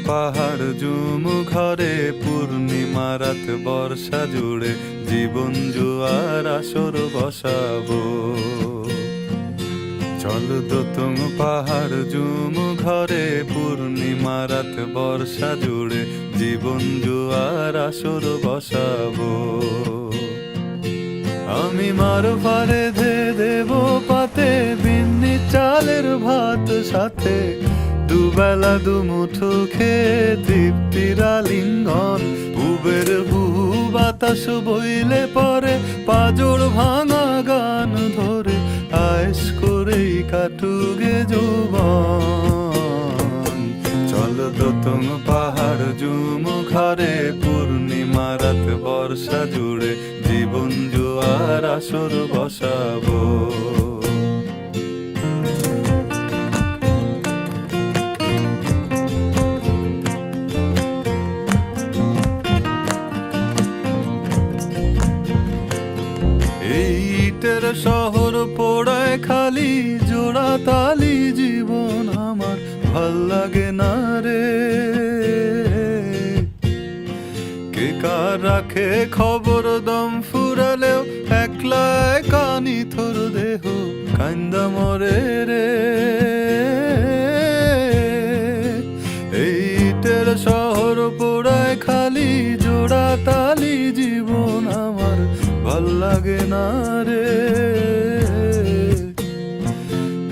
পাহাড় জুম ঘরে পূর্ণিমা রাত বর্ষা জুড়ে জীবন জুয়ার আসর বসাবো। চল দোতং পাহাড় জুম ঘরে পূর্ণিমা রাত বর্ষা জুড়ে জীবন জুয়ার আসর বসাবো। আমি মার ফারে ধে দেব পাতে বিন্নি চালের ভাত সাথে দুবেলা দুমুঠো খেয়ে তৃপ্তির আলিঙ্গন। উবের বুহু বাতাস বইলে পরে পাজর ভাঙা গান ধরে আয়েশ করেই কাটুগে যৌবন। চল দোতং পাহাড় জুম ঘরে পূর্ণিমা রাত বর্ষা জুড়ে জীবন জুয়ার আসর বসাবো। ইটের শহর পোড়ায় খালি জোড়া তালি জীবন আমার ভাল লাগে না রে। কে কার রাখে খবর দম ফুরালেও একলা কানি থর দেহ কান্দা মরে রে। ইটের শহর পোড়ায় খালি জোড়া তালি জীবন আমার ভাল লাগে না রে।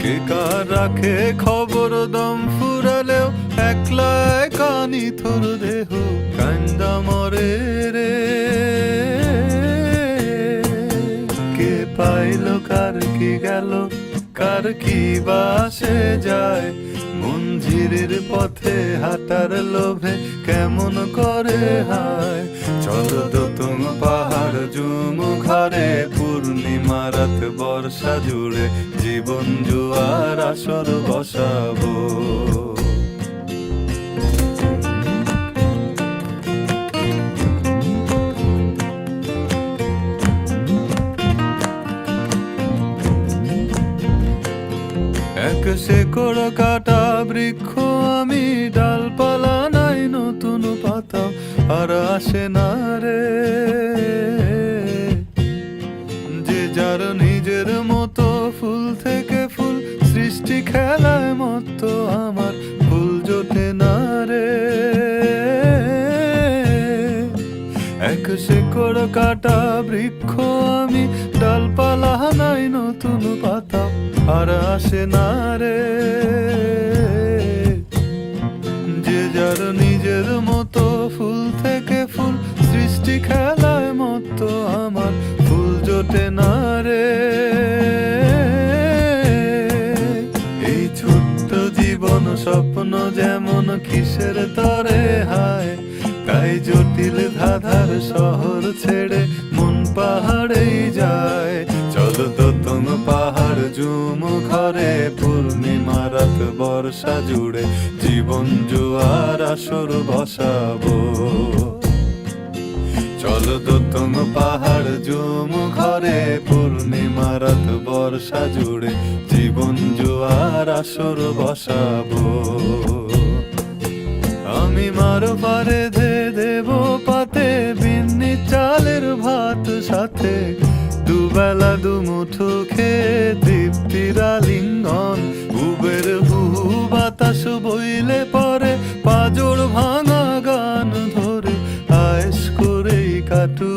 কে কার রাখে খবর দম ফুরালেও একলা কানি থর দেহ কান্দা মরে রে। কে পাইল কার কি গেল কার কি বাসে যায় মঞ্জিরের পথে হাঁটার লোভে কেমন করে হায়। চল দোতং পাহাড় জুম ঘরে পূর্ণিমা রাত বর্ষা জুড়ে জীবন জুয়ার আসর বসাবো। এক শেকড় কাটা বৃক্ষ আমি, ডালপালা নাই নতুন পাতা আর আসে না রে। যে যার নিজের মতো ফুল থেকে ফুল সৃষ্টি খেলায় মতো আমার ফুল জোটে না রে। এক শেকড় কাটা বৃক্ষ আমি, ডালপালা নাই নতুন পাতা আর আসে না রে। যে যার নিজের মতো ফুল থেকে ফুল সৃষ্টি খেলায় মতো আমার ফুল জোটে না রে। এই ছোট্ট জীবন স্বপ্ন যেমন কিসের তরে হায়, তাই জটিল ধাঁধার শহর ছেড়ে মন পাহাড়েই যায়। চল দোতং পাহাড় জুম ঘরে পূর্ণিমা রাত বর্ষা জুড়ে জীবন জুয়ার আসর বসাবো। চল দোতং পাহাড় জুম ঘরে পূর্ণিমা রাত বর্ষা জুড়ে জীবন জুয়ার আসর বসাবো। আমি মার পারে ধে দেব পাতে বিন্নি চালের ভাত সাথে দুবেলা দুমুঠো খেয়ে তৃপ্তির আলিঙ্গন। উবের হুহু বাতাস বইলে পরে পাজর ভাঙা গান ধরে আয়েশ করেই কাটু